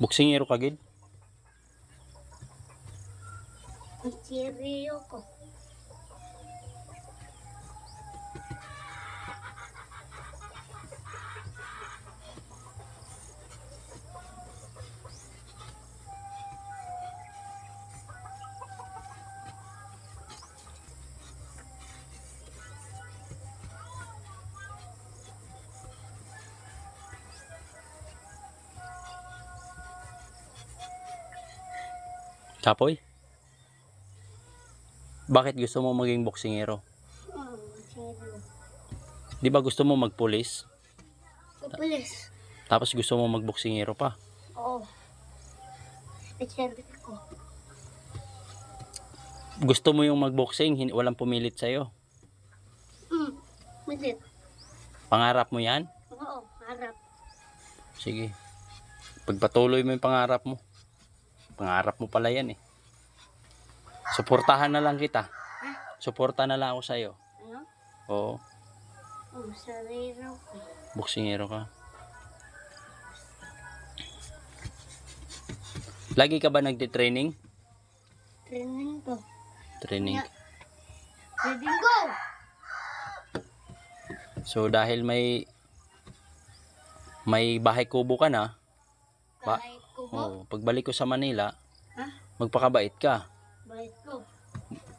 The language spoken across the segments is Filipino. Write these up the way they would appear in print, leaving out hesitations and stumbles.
Boksingero ka gid? Seryo ko. Kapoy? Bakit gusto mo maging boksingero? Seryo. Di ba gusto mo magpulis? Kapulis. Tapos gusto mo magboksingero pa? Oo. Seryo ko. Gusto mo yung magboksing, walang pumilit sa'yo? Malit. Pangarap mo yan? Oo, harap. Sige. Pagpatuloy mo yung pangarap mo. Pangarap mo pala yan eh. Suportahan na lang kita. Suporta na lang ako sa'yo. Ano? Oo. Seryo ko. Boksingero ka. Lagi ka ba nagtitraining? Training ko. Training. Training ko! So dahil may bahay kubo ka na, Bahay ko mo. pagbalik ko sa Manila, Ha? magpakabait ka. Bahay ko.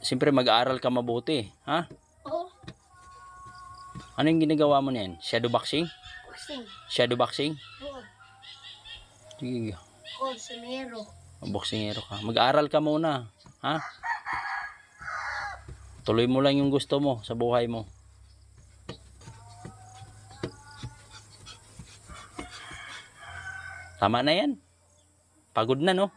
Siyempre mag-aaral ka mabuti, ha? Oo. Ano yung ginagawa mo niyan? Shadow boxing? Boxing. Shadow boxing? Oo. Sige, Boksingero. boksingero ka. Mag-aaral ka muna, ha? Tuloy mo lang yung gusto mo sa buhay mo. Tama na yan. Pagod na, no?